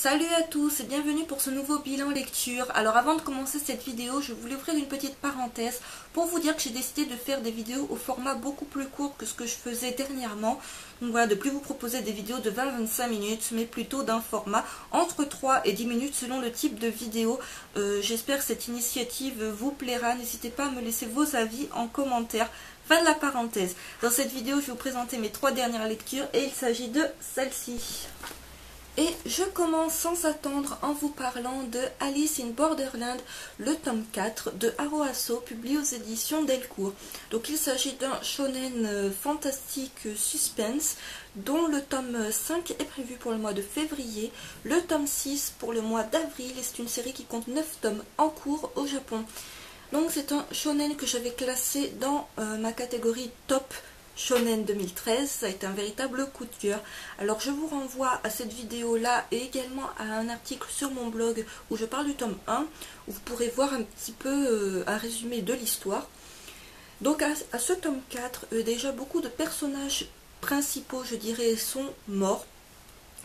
Salut à tous et bienvenue pour ce nouveau bilan lecture. Alors avant de commencer cette vidéo, je voulais ouvrir une petite parenthèse pour vous dire que j'ai décidé de faire des vidéos au format beaucoup plus court que ce que je faisais dernièrement. Donc voilà, de plus vous proposer des vidéos de 20-25 minutes, mais plutôt d'un format entre 3 et 10 minutes selon le type de vidéo. J'espère que cette initiative vous plaira. N'hésitez pas à me laisser vos avis en commentaire. Fin de la parenthèse. Dans cette vidéo, je vais vous présenter mes 3 dernières lectures et il s'agit de celle-ci. Et je commence sans attendre en vous parlant de Alice in Borderland, le tome 4 de Aroasso, publié aux éditions Delcourt. Donc il s'agit d'un shonen fantastique suspense, dont le tome 5 est prévu pour le mois de février, le tome 6 pour le mois d'avril, et c'est une série qui compte 9 tomes en cours au Japon. Donc c'est un shonen que j'avais classé dans ma catégorie top Shonen 2013, ça a été un véritable coup de cœur. Alors je vous renvoie à cette vidéo là et également à un article sur mon blog où je parle du tome 1, où vous pourrez voir un petit peu un résumé de l'histoire. Donc à ce tome 4, déjà beaucoup de personnages principaux, je dirais, sont morts.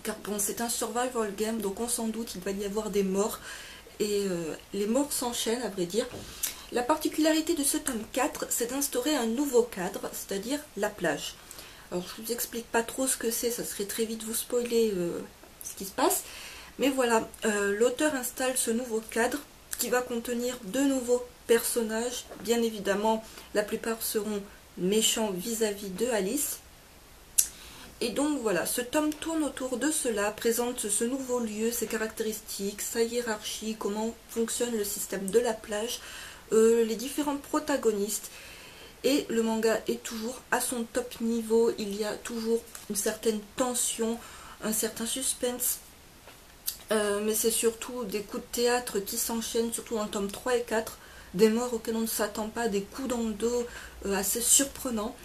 Car bon, c'est un survival game, donc on s'en doute, il va y avoir des morts. Et les morts s'enchaînent, à vrai dire. La particularité de ce tome 4, c'est d'instaurer un nouveau cadre, c'est-à-dire la plage. Alors je ne vous explique pas trop ce que c'est, ça serait très vite vous spoiler ce qui se passe. Mais voilà, l'auteur installe ce nouveau cadre qui va contenir de nouveaux personnages. Bien évidemment, la plupart seront méchants vis-à-vis de Alice. Et donc voilà, ce tome tourne autour de cela, présente ce nouveau lieu, ses caractéristiques, sa hiérarchie, comment fonctionne le système de la plage, les différents protagonistes. Et le manga est toujours à son top niveau, il y a toujours une certaine tension, un certain suspense, mais c'est surtout des coups de théâtre qui s'enchaînent, surtout dans le tome 3 et 4, des morts auxquels on ne s'attend pas, des coups dans le dos assez surprenants.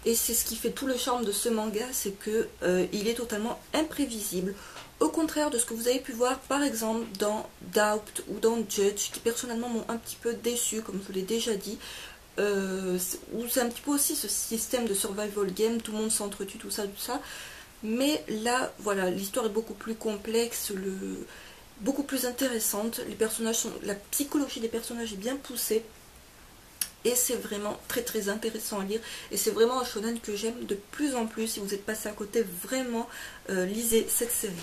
Et c'est ce qui fait tout le charme de ce manga, c'est que il est totalement imprévisible. Au contraire de ce que vous avez pu voir par exemple dans Doubt ou dans Judge, qui personnellement m'ont un petit peu déçu, comme je vous l'ai déjà dit, où c'est un petit peu aussi ce système de survival game, tout le monde s'entretue, tout ça. Mais là, voilà, l'histoire est beaucoup plus complexe, beaucoup plus intéressante, les personnages la psychologie des personnages est bien poussée. Et c'est vraiment très très intéressant à lire. Et c'est vraiment un shonen que j'aime de plus en plus. Si vous êtes passé à côté, vraiment lisez cette série.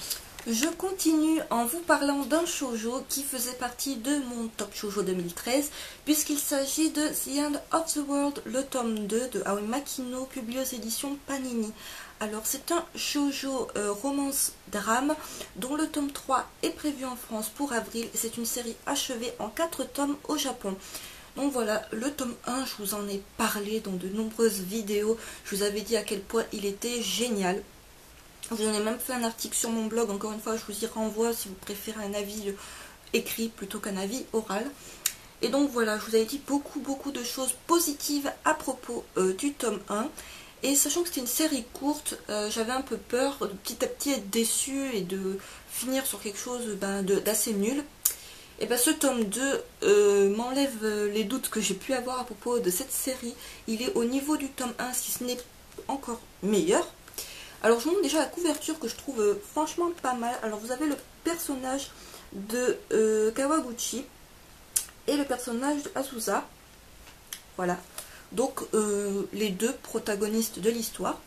Je continue en vous parlant d'un shoujo qui faisait partie de mon top shoujo 2013, puisqu'il s'agit de The End of the World, le tome 2 de Aoi Makino, publié aux éditions Panini. Alors c'est un shoujo romance drame dont le tome 3 est prévu en France pour avril. Et c'est une série achevée en 4 tomes au Japon. Donc voilà, le tome 1, je vous en ai parlé dans de nombreuses vidéos. Je vous avais dit à quel point il était génial. Je vous en ai même fait un article sur mon blog. Encore une fois, je vous y renvoie si vous préférez un avis écrit plutôt qu'un avis oral. Et donc voilà, je vous avais dit beaucoup de choses positives à propos du tome 1. Et sachant que c'était une série courte, j'avais un peu peur de petit à petit être déçue et de finir sur quelque chose d'assez nul. Et bien ce tome 2 m'enlève les doutes que j'ai pu avoir à propos de cette série. Il est au niveau du tome 1, si ce n'est encore meilleur. Alors je vous montre déjà la couverture que je trouve franchement pas mal. Alors vous avez le personnage de Kawaguchi et le personnage de Azusa. Voilà. Donc les deux protagonistes de l'histoire.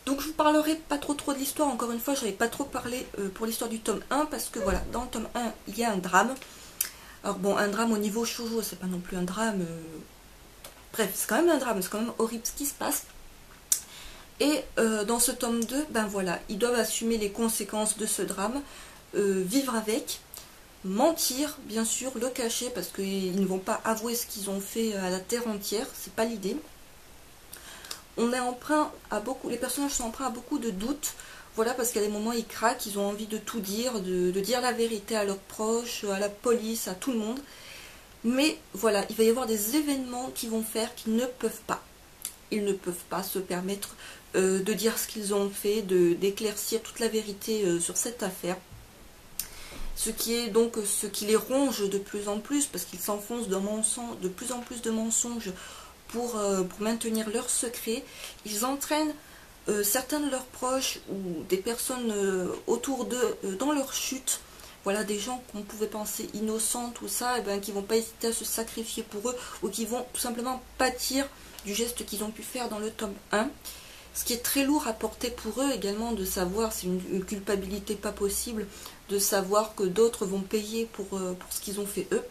Donc je vous parlerai pas trop de l'histoire, encore une fois je n'avais pas trop parlé pour l'histoire du tome 1 parce que voilà, dans le tome 1 il y a un drame. Alors bon, un drame au niveau shoujo, c'est pas non plus un drame, bref c'est quand même un drame, c'est quand même horrible ce qui se passe. Et dans ce tome 2, ben voilà, ils doivent assumer les conséquences de ce drame, vivre avec, mentir bien sûr, le cacher parce qu'ils ne vont pas avouer ce qu'ils ont fait à la terre entière, c'est pas l'idée. On est emprunt à beaucoup, les personnages sont emprunts à beaucoup de doutes, voilà, parce qu'à des moments ils craquent, ils ont envie de tout dire, de dire la vérité à leurs proches, à la police, à tout le monde. Mais voilà, il va y avoir des événements qui vont faire qu'ils ne peuvent pas. Ils ne peuvent pas se permettre de dire ce qu'ils ont fait, d'éclaircir toute la vérité sur cette affaire. Ce qui est donc ce qui les ronge de plus en plus, parce qu'ils s'enfoncent dans de plus en plus de mensonges pour maintenir leur secret. Ils entraînent certains de leurs proches ou des personnes autour d'eux dans leur chute, voilà, des gens qu'on pouvait penser innocents, tout ça, et ben, qui vont pas hésiter à se sacrifier pour eux, ou qui vont tout simplement pâtir du geste qu'ils ont pu faire dans le tome 1. Ce qui est très lourd à porter pour eux également, de savoir, c'est une culpabilité pas possible, de savoir que d'autres vont payer pour ce qu'ils ont fait eux.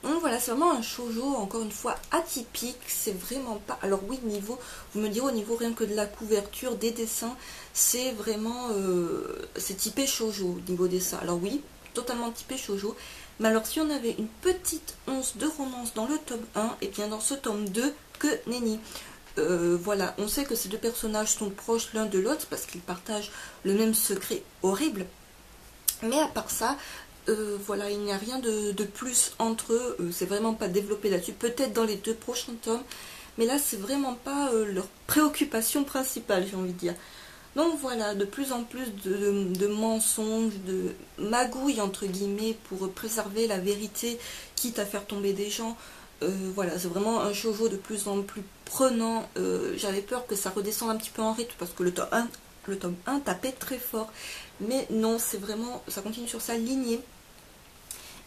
Donc voilà, c'est vraiment un shoujo, encore une fois, atypique, c'est vraiment pas... Alors oui, niveau, vous me direz, au niveau rien que de la couverture, des dessins, c'est vraiment... c'est typé shoujo, au niveau dessin. Alors oui, totalement typé shoujo, mais alors si on avait une petite once de romance dans le tome 1, et bien dans ce tome 2, que nenni. Voilà, on sait que ces deux personnages sont proches l'un de l'autre, parce qu'ils partagent le même secret horrible, mais à part ça... voilà, il n'y a rien de plus entre eux, c'est vraiment pas développé là-dessus, peut-être dans les 2 prochains tomes, mais là c'est vraiment pas leur préoccupation principale, j'ai envie de dire. Donc voilà, de plus en plus de mensonges, de magouilles entre guillemets pour préserver la vérité, quitte à faire tomber des gens. Voilà, c'est vraiment un shoujo de plus en plus prenant. J'avais peur que ça redescende un petit peu en rythme parce que le tome 1 tapait très fort, mais non, c'est vraiment, ça continue sur sa lignée.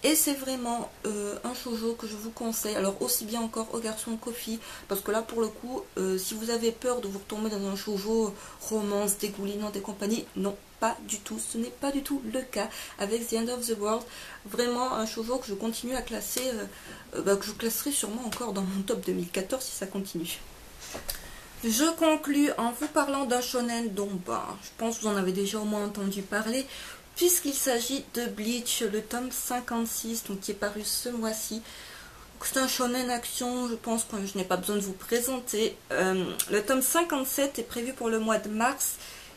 Et c'est vraiment un shoujo que je vous conseille, alors aussi bien encore aux garçons qu'aux filles, parce que là pour le coup, si vous avez peur de vous retomber dans un shoujo romance dégoulinante et compagnie, non, pas du tout, ce n'est pas du tout le cas avec The End of the World. Vraiment un shoujo que je continue à classer, que je classerai sûrement encore dans mon top 2014 si ça continue. Je conclus en vous parlant d'un shonen dont je pense que vous en avez déjà au moins entendu parler, puisqu'il s'agit de Bleach, le tome 56, donc qui est paru ce mois-ci. C'est un shonen action, je pense que je n'ai pas besoin de vous présenter. Le tome 57 est prévu pour le mois de mars.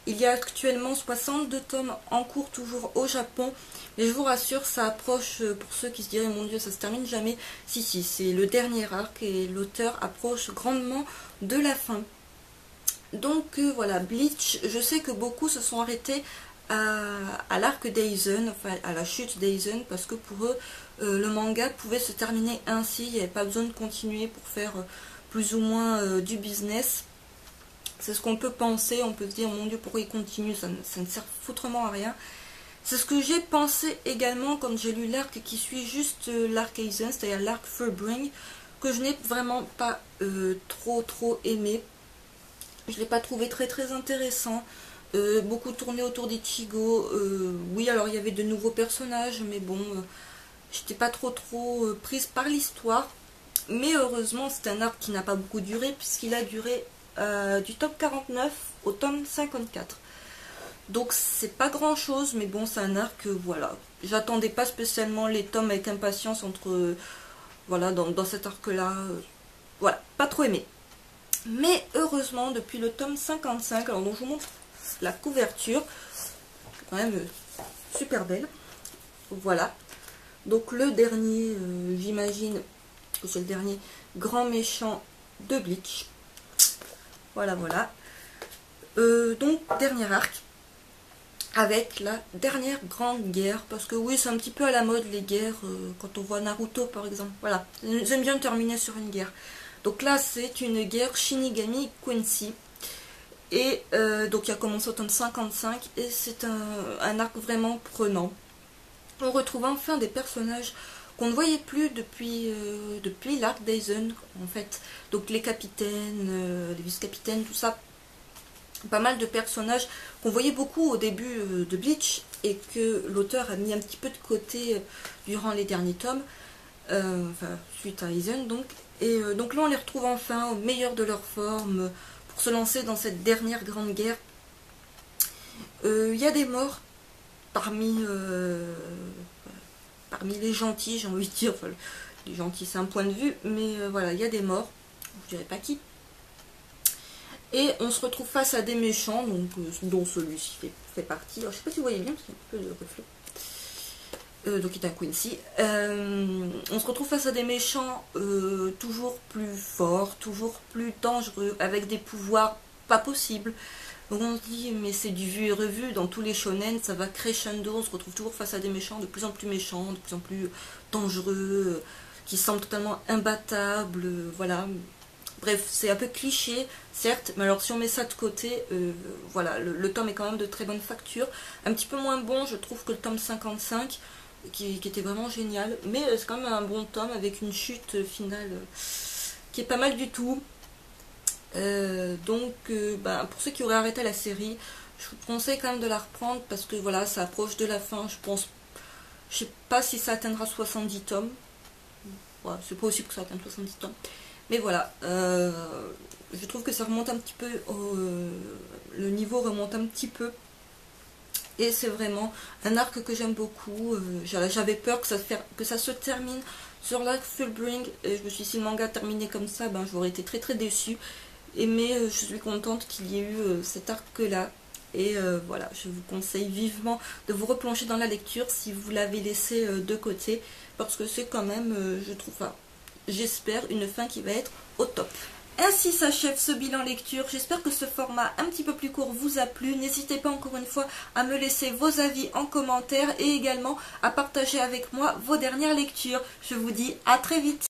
Il y a actuellement 62 tomes en cours, toujours au Japon. Mais je vous rassure, ça approche, pour ceux qui se diraient, mon Dieu, ça se termine jamais. Si, c'est le dernier arc et l'auteur approche grandement de la fin. Donc voilà, Bleach, je sais que beaucoup se sont arrêtés à l'arc d'Aizen, enfin à la chute d'Aizen, parce que pour eux, le manga pouvait se terminer ainsi, il n'y avait pas besoin de continuer pour faire plus ou moins du business. C'est ce qu'on peut penser, on peut se dire, mon Dieu, pourquoi il continue, ça ne sert foutrement à rien. C'est ce que j'ai pensé également quand j'ai lu l'arc qui suit juste l'arc Aizen, c'est-à-dire l'arc Fullbring, que je n'ai vraiment pas trop aimé. Je ne l'ai pas trouvé très intéressant. Beaucoup tourné autour d'Ichigo. Oui, alors il y avait de nouveaux personnages, mais bon, j'étais pas trop prise par l'histoire. Mais heureusement, c'est un arc qui n'a pas beaucoup duré, puisqu'il a duré du tome 49 au tome 54. Donc c'est pas grand chose, mais bon, c'est un arc, voilà. J'attendais pas spécialement les tomes avec impatience voilà, dans cet arc-là. Voilà, pas trop aimé. Mais heureusement, depuis le tome 55, alors donc je vous montre la couverture, quand même super belle. Voilà. Donc le dernier, j'imagine que c'est le dernier grand méchant de Bleach. Voilà. Donc dernier arc, avec la dernière grande guerre, parce que oui, c'est un petit peu à la mode les guerres, quand on voit Naruto par exemple. Voilà, j'aime bien terminer sur une guerre. Donc là, c'est une guerre Shinigami Quincy. Et donc il a commencé au tome 55 et c'est un arc vraiment prenant. On retrouve enfin des personnages qu'on ne voyait plus depuis l'arc d'Aizen en fait. Donc les capitaines, les vice-capitaines, tout ça. Pas mal de personnages qu'on voyait beaucoup au début de Bleach et que l'auteur a mis un petit peu de côté durant les derniers tomes. Enfin, suite à Aizen donc. Et donc là on les retrouve enfin au meilleur de leur forme pour se lancer dans cette dernière grande guerre. Il y a des morts parmi les gentils, j'ai envie de dire. Enfin, les gentils c'est un point de vue, mais voilà, il y a des morts, je dirais pas qui. Et on se retrouve face à des méchants, donc, dont celui-ci fait partie. Alors je sais pas si vous voyez bien parce qu'il y a un peu de reflet. Donc il est un Quincy. On se retrouve face à des méchants toujours plus forts, toujours plus dangereux, avec des pouvoirs pas possibles. Donc on se dit, mais c'est du vu et revu, dans tous les shonen, ça va crescendo, on se retrouve toujours face à des méchants de plus en plus méchants, de plus en plus dangereux, qui semblent totalement imbattables, voilà. Bref, c'est un peu cliché, certes, mais alors si on met ça de côté, voilà, le tome est quand même de très bonne facture. Un petit peu moins bon, je trouve, que le tome 55, qui était vraiment génial. Mais c'est quand même un bon tome avec une chute finale qui est pas mal du tout. Donc, pour ceux qui auraient arrêté la série, je vous conseille quand même de la reprendre parce que voilà, ça approche de la fin. Je sais pas si ça atteindra 70 tomes. Ouais, c'est pas possible que ça atteigne 70 tomes. Mais voilà, je trouve que ça remonte un petit peu, le niveau remonte un petit peu. Et c'est vraiment un arc que j'aime beaucoup. J'avais peur que ça se termine sur l'arc Fullbring. Et je me suis dit, si le manga terminé comme ça, j'aurais été très très déçue. Mais je suis contente qu'il y ait eu cet arc-là. Et voilà, je vous conseille vivement de vous replonger dans la lecture si vous l'avez laissé de côté. Parce que c'est quand même, je trouve, j'espère, une fin qui va être au top. Ainsi s'achève ce bilan lecture. J'espère que ce format un petit peu plus court vous a plu. N'hésitez pas encore une fois à me laisser vos avis en commentaire et également à partager avec moi vos dernières lectures. Je vous dis à très vite.